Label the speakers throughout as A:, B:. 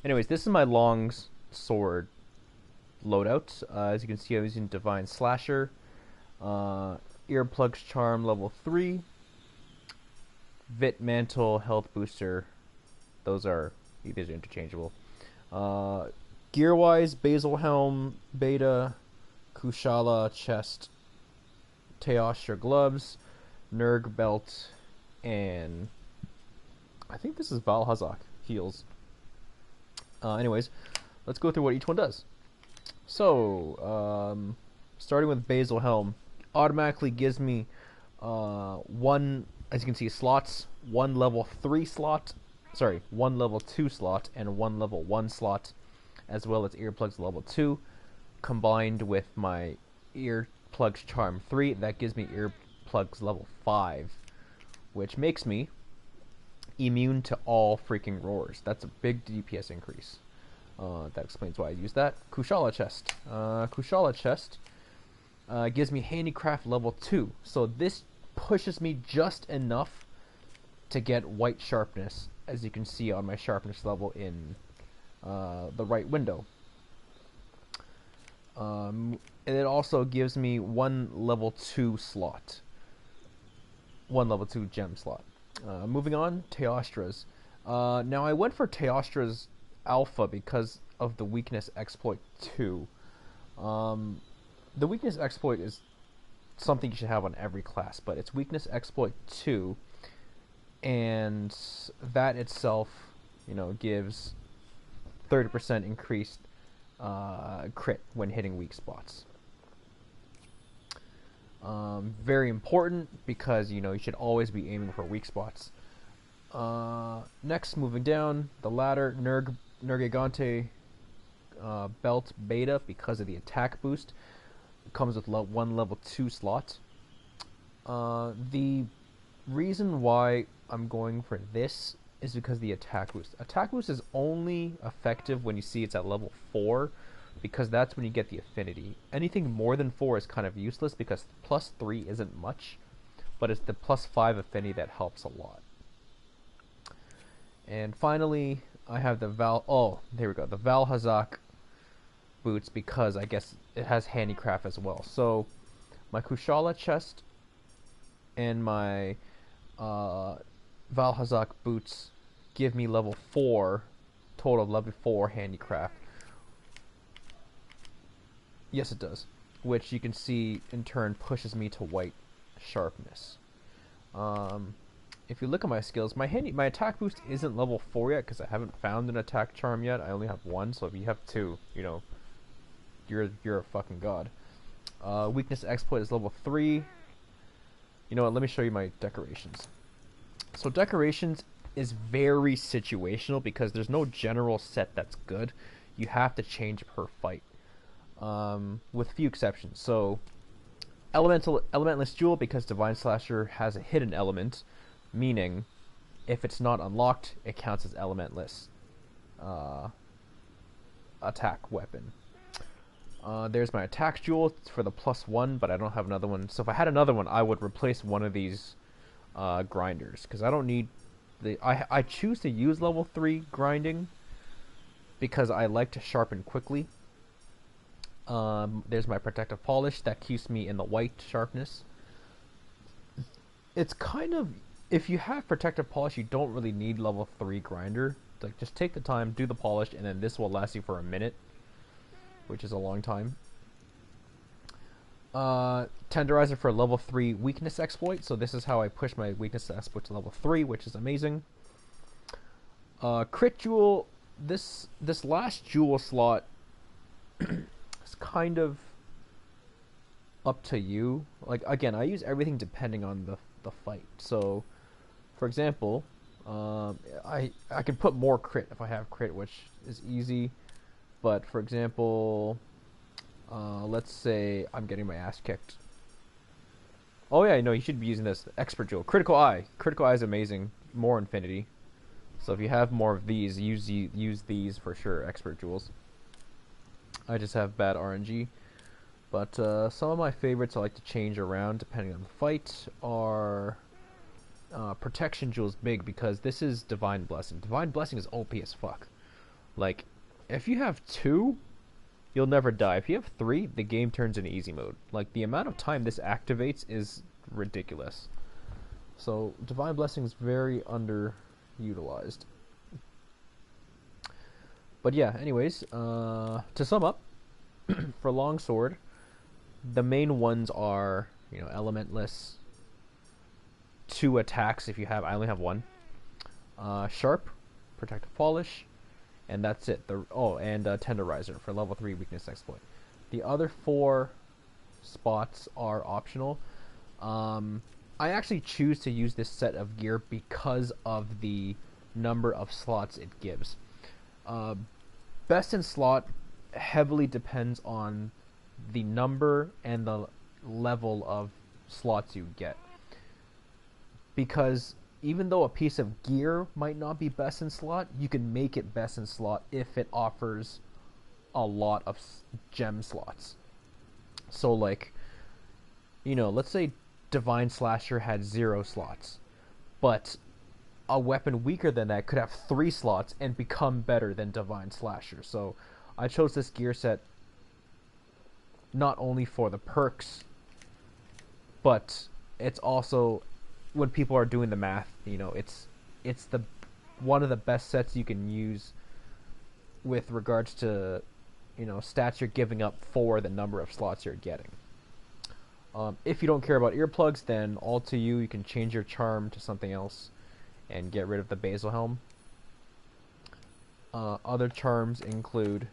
A: Anyways, this is my long sword loadout. As you can see, I'm using Divine Slasher, Earplugs Charm level 3, Vit Mantle Health Booster. These are interchangeable. Gear-wise, Basil Helm, Beta, Kushala Chest, Teostra Gloves, Nerg Belt, and I think this is Valhazak Heels. Anyways, let's go through what each one does. So, starting with Basil Helm, automatically gives me one, as you can see, slots, one level 3 slot, one level 2 slot, and one level 1 slot, as well as Earplugs level 2, combined with my Earplugs Charm 3, that gives me Earplugs level 5, which makes me immune to all freaking roars. That's a big DPS increase. That explains why I use that. Kushala Chest. Kushala Chest gives me Handicraft level 2. So this pushes me just enough to get white sharpness, as you can see on my sharpness level in the right window. And it also gives me one level 2 slot. One level 2 gem slot. Moving on, Teostras. Now I went for Teostra's Alpha because of the weakness exploit 2. The weakness exploit is something you should have on every class, but it's weakness exploit 2, and that itself, gives 30% increased crit when hitting weak spots. Very important because you should always be aiming for weak spots. Next, moving down the ladder, Nergigante Belt Beta, because of the attack boost, comes with one level 2 slot. The reason why I'm going for this is because the attack boost. Attack boost is only effective when you see it's at level 4, because that's when you get the affinity. Anything more than 4 is kind of useless because plus 3 isn't much, but it's the plus 5 affinity that helps a lot. And finally, I have the there we go, the Valhazak boots, because I guess it has handicraft as well. So my Kushala chest and my Valhazak boots give me level 4, total of level 4 handicraft. Yes, it does. Which you can see in turn pushes me to white sharpness. If you look at my skills, my attack boost isn't level 4 yet because I haven't found an attack charm yet. I only have 1, so if you have 2, you're a fucking god. Weakness exploit is level 3. You know what? Let me show you my decorations. So decorations is very situational because there's no general set that's good. You have to change per fight. With few exceptions. So Elementless Jewel, because Divine Slasher has a hidden element, meaning if it's not unlocked, it counts as elementless attack weapon. There's my attack jewel for the +1, but I don't have another one. So if I had another one, I would replace one of these grinders, because I don't need I choose to use level 3 grinding because I like to sharpen quickly. There's my protective polish that keeps me in the white sharpness. It's kind of, if you have protective polish, you don't really need level 3 grinder. Like, just take the time, do the polish, and then this will last you for a minute, which is a long time. Tenderizer for level 3 weakness exploit. So this is how I push my weakness exploit to level 3, which is amazing. Crit jewel. This last jewel slot is kind of up to you. Like, again, I use everything depending on the fight. So, for example, I can put more crit if I have crit, which is easy. But for example, let's say I'm getting my ass kicked. Oh yeah, no, you should be using this expert jewel. Critical eye. Critical eye is amazing. More infinity. So if you have more of these, use these for sure. Expert jewels. I just have bad RNG. But some of my favorites I like to change around depending on the fight are Protection Jewel's big because this is Divine Blessing. Divine Blessing is OP as fuck. Like, if you have 2, you'll never die. If you have 3, the game turns into easy mode. Like, the amount of time this activates is ridiculous. So, Divine Blessing is very underutilized. But yeah, anyways, to sum up, for Longsword, the main ones are, Elementless, 2 attacks if you have, I only have 1, Sharp, Protective Polish, and that's it. And Tenderizer for level 3 weakness exploit. The other 4 spots are optional. I actually choose to use this set of gear because of the number of slots it gives. Best in slot heavily depends on the number and the level of slots you get. Because even though a piece of gear might not be best in slot, you can make it best in slot if it offers a lot of gem slots. So, like, let's say Divine Slasher had 0 slots, but a weapon weaker than that could have 3 slots and become better than Divine Slasher. So I chose this gear set not only for the perks, but it's also, when people are doing the math, it's the one of the best sets you can use with regards to stats you're giving up for the number of slots you're getting. If you don't care about earplugs, then all to you. You can change your charm to something else and get rid of the Basil Helm. Other charms include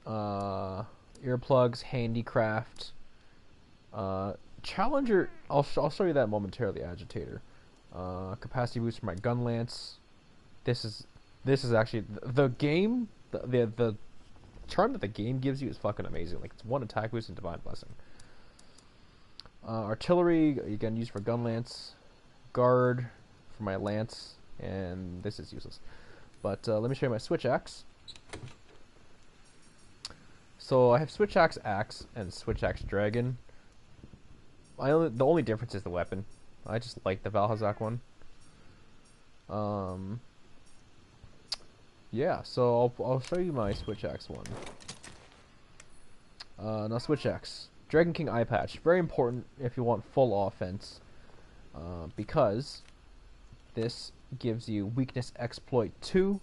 A: earplugs, handicraft, Challenger. I'll show you that momentarily. Agitator, capacity boost for my gun lance. This is actually the game. The charm that the game gives you is fucking amazing. Like, it's 1 attack boost and Divine Blessing. Artillery, again, used for gun lance. Guard for my lance, and this is useless. But let me show you my switch axe. So I have switch axe and switch axe dragon. The only difference is the weapon. I just like the Valhazak one. Yeah, so I'll show you my switch axe one. Now switch axe, Dragon King eye patch, very important if you want full offense, because this gives you weakness exploit 2.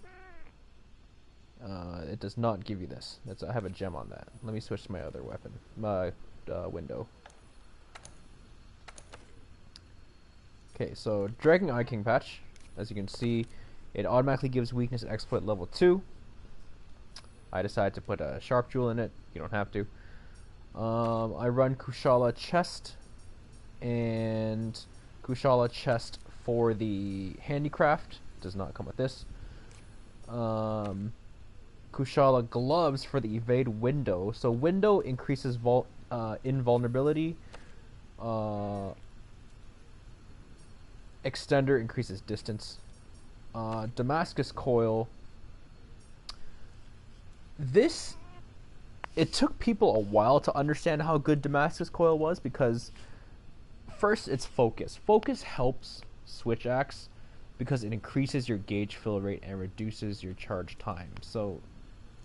A: It does not give you this. I have a gem on that. Let me switch to my other weapon, my window. Okay, so Dragon Eye King patch, as you can see, it automatically gives weakness exploit level 2. I decided to put a sharp jewel in it. You don't have to. I run Kushala chest and Kushala chest for the handicraft. Does not come with this. Kushala gloves for the evade window. So window increases invulnerability. Extender increases distance. Damascus coil. It took people a while to understand how good Damascus coil was, because first it's focus. Focus helps switch axe because it increases your gauge fill rate and reduces your charge time. So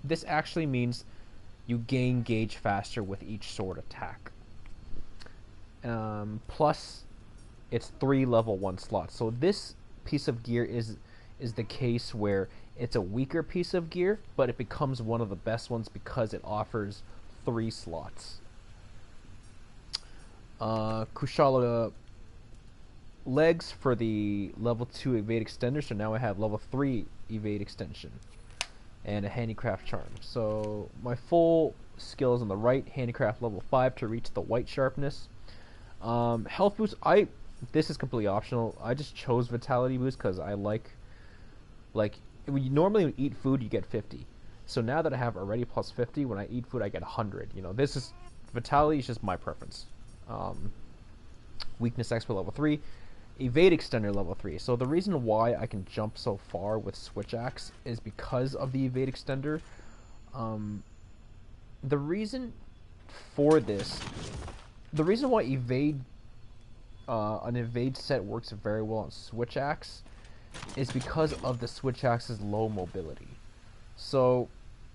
A: this actually means you gain gauge faster with each sword attack. Plus it's 3 level 1 slots. So this piece of gear is the case where it's a weaker piece of gear, but it becomes one of the best ones because it offers 3 slots. Kushala legs for the level 2 evade extender, so now I have level 3 evade extension and a handicraft charm. So my full skills on the right, handicraft level 5 to reach the white sharpness. Health boost, this is completely optional. I just chose vitality boost because I like when you normally eat food you get 50. So now that I have already plus 50, when I eat food I get 100. This is vitality is just my preference. Weakness expert level 3, evade extender level 3. So the reason why I can jump so far with switch axe is because of the evade extender. The reason for this, the reason why an evade set works very well on switch axe is because of the switch axe's low mobility. So,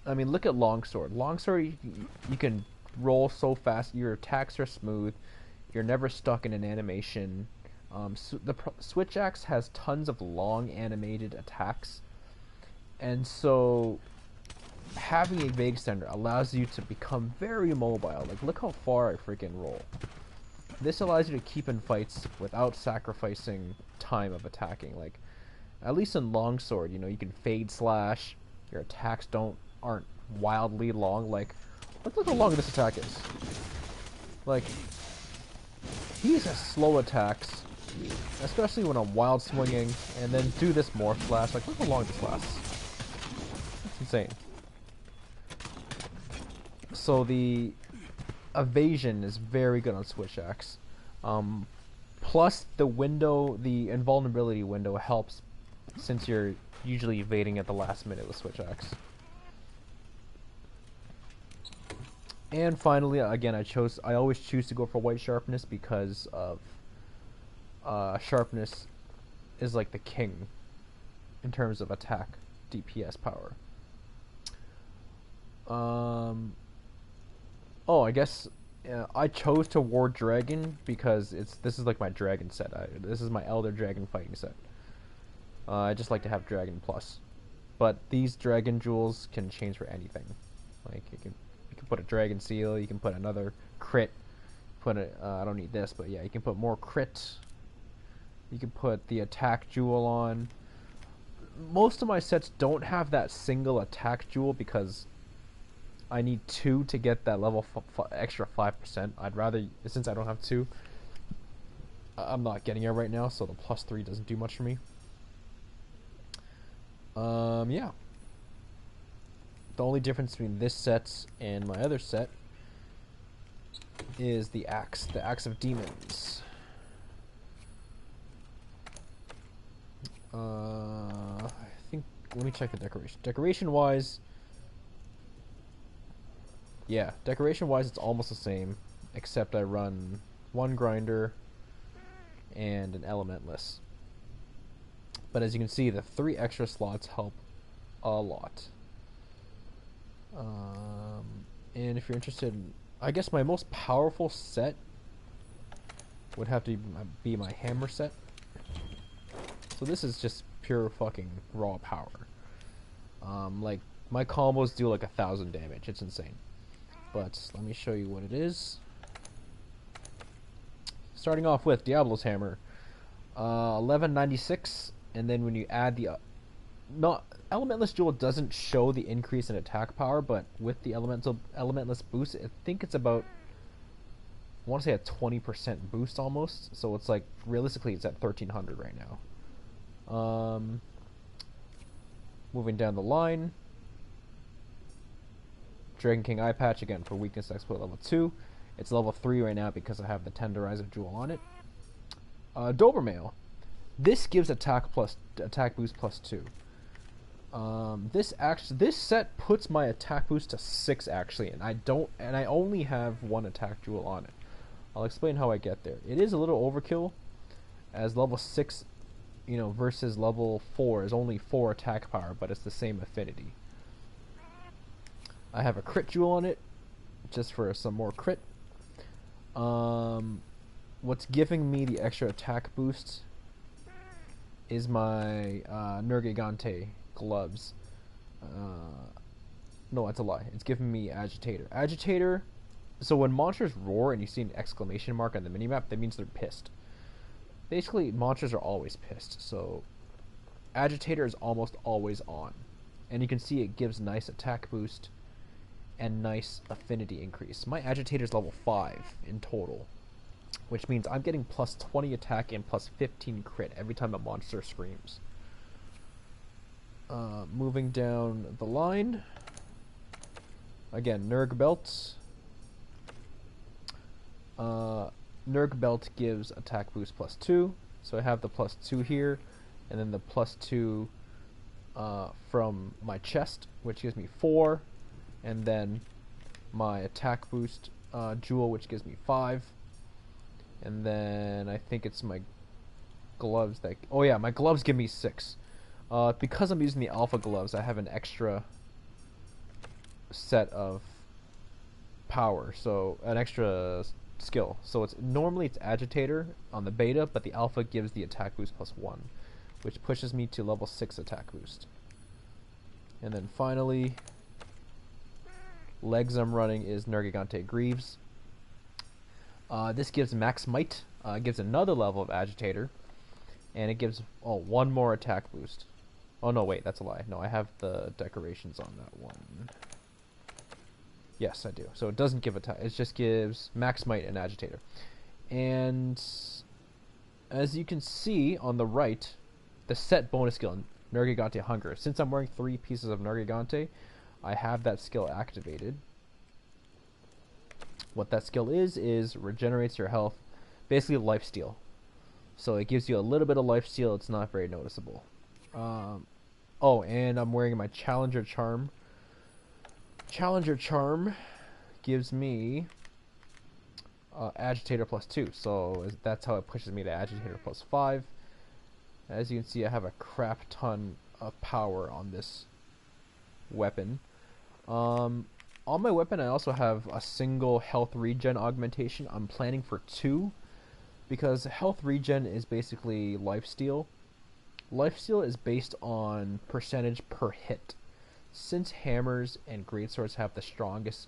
A: I mean, look at longsword. Longsword, you can roll so fast. Your attacks are smooth. You're never stuck in an animation. So the switch axe has tons of long animated attacks, and so having a vague extender allows you to become very mobile. Like, look how far I freaking roll. This allows you to keep in fights without sacrificing time of attacking. Like, at least in longsword, you know, you can fade slash. Your attacks aren't wildly long. Like, look how long this attack is. Like, these are slow attacks, especially when I'm wild swinging, and then do this morph flash. Like, look how long this lasts. It's insane. So the evasion is very good on switch axe. Plus the invulnerability window helps, since you're usually evading at the last minute with switch axe. And finally, again, I always choose to go for white sharpness because of sharpness is like the king in terms of attack DPS power. Oh, I guess I chose to War Dragon because this is like my dragon set. This is my Elder Dragon fighting set. I just like to have Dragon Plus, but these Dragon Jewels can change for anything. Like you can put a Dragon Seal, you can put another crit. I don't need this, but yeah, you can put more crit. You can put the attack jewel on. Most of my sets don't have that single attack jewel because I need 2 to get that level extra 5%. I'd rather, since I don't have 2, I'm not getting it right now, so the +3 doesn't do much for me. Yeah. The only difference between this set and my other set is the Axe of Demons. I think, let me check the decoration. Decoration-wise, yeah, decoration-wise it's almost the same, except I run 1 grinder and an elementless. But as you can see, the 3 extra slots help a lot. And if you're interested, I guess my most powerful set would have to be my hammer set. So this is just pure fucking raw power. Like, my combos do like 1,000 damage. It's insane. But let me show you what it is. Starting off with Diablo's Hammer. 1196, and then when you add the... Elementless Jewel doesn't show the increase in attack power, but with the Elementless boost, I think it's about... I want to say a 20% boost almost. So it's like, realistically, it's at 1,300 right now. Moving down the line. Dragon King Eye Patch, again, for weakness exploit level 2. It's level 3 right now because I have the Tenderizer Jewel on it. Dobermail. This gives attack boost +2. This set puts my attack boost to 6 actually, and I only have 1 attack jewel on it. I'll explain how I get there. It is a little overkill, as level 6, you know, versus level 4 is only 4 attack power, but it's the same affinity. I have a crit jewel on it, just for some more crit. What's giving me the extra attack boost is my Nergigante gloves. No, that's a lie. It's giving me Agitator. Agitator, so when monsters roar and you see an exclamation mark on the minimap, that means they're pissed. Basically, monsters are always pissed, so Agitator is almost always on. And you can see it gives nice attack boost and nice affinity increase. My Agitator is level 5 in total, which means I'm getting +20 attack and +15 crit every time a monster screams. Moving down the line, again, Nerg Belt. Nerg Belt gives attack boost +2, so I have the +2 here, and then the +2 from my chest, which gives me 4, and then my attack boost jewel, which gives me 5, and then I think it's my gloves that... Oh yeah, my gloves give me 6. Because I'm using the alpha gloves, I have an extra set of power, so an extra skill. So it's normally it's agitator on the beta, but the alpha gives the attack boost +1, which pushes me to level 6 attack boost. And then finally, legs I'm running is Nergigante Greaves. This gives max might, gives another level of agitator, and it gives one more attack boost. Oh no, wait, that's a lie. No, I have the decorations on that one. Yes, I do. So it doesn't give attack. It just gives max might and agitator. And as you can see on the right, the set bonus skill, Nergigante Hunger. Since I'm wearing 3 pieces of Nergigante, I have that skill activated. What that skill is regenerates your health, basically lifesteal. So it gives you a little bit of lifesteal. It's not very noticeable. Oh, and I'm wearing my Challenger Charm. Challenger Charm gives me Agitator +2, so that's how it pushes me to Agitator +5. As you can see, I have a crap ton of power on this weapon. On my weapon, I also have a single health regen augmentation. I'm planning for 2, because health regen is basically lifesteal. Lifesteal is based on percentage per hit. Since hammers and greatswords have the strongest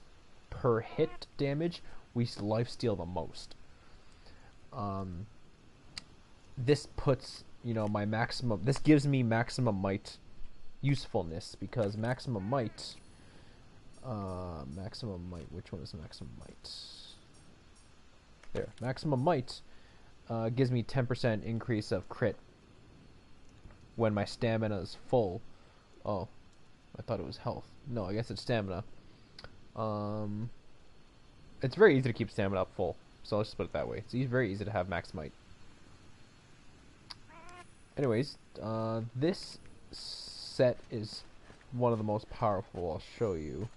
A: per hit damage, we lifesteal the most. This puts, my maximum. This gives me maximum might usefulness, because maximum might. Which one is maximum might? There, maximum might gives me 10% increase of crit when my stamina is full. Oh, I thought it was health. No, I guess it's stamina. It's very easy to keep stamina up full, so let's just put it that way. It's very easy to have max might. Anyways, this set is one of the most powerful. I'll show you.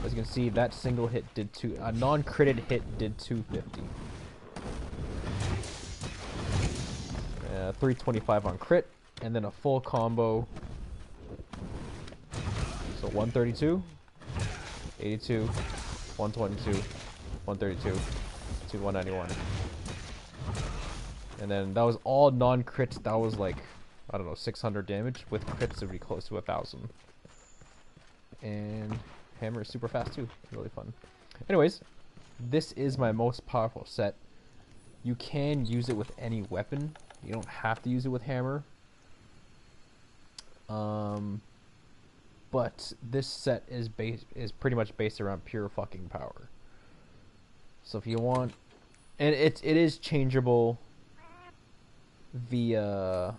A: As you can see, that single hit did a non-critted hit did 250. 325 on crit, and then a full combo. So 132, 82, 122, 132, to 191. And then that was all non-crits. That was like, I don't know, 600 damage. With crits, it would be close to 1,000. And hammer is super fast too. Really fun. Anyways, this is my most powerful set. You can use it with any weapon. You don't have to use it with hammer. But this set is pretty much based around pure fucking power. So if you want, and it is changeable via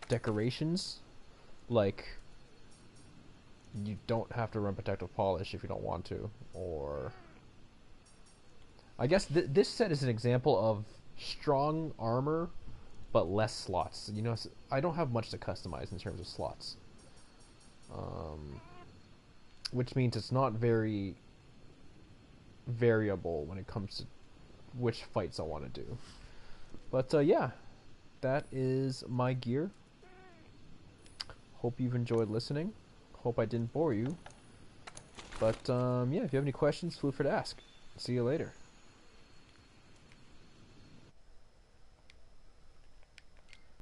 A: decorations. Like, you don't have to run protective polish if you don't want to, or I guess this set is an example of strong armor but less slots. I don't have much to customize in terms of slots, which means it's not very variable when it comes to which fights I want to do. But yeah, that is my gear. Hope you've enjoyed listening. Hope I didn't bore you. But yeah, if you have any questions, feel free to ask. See you later.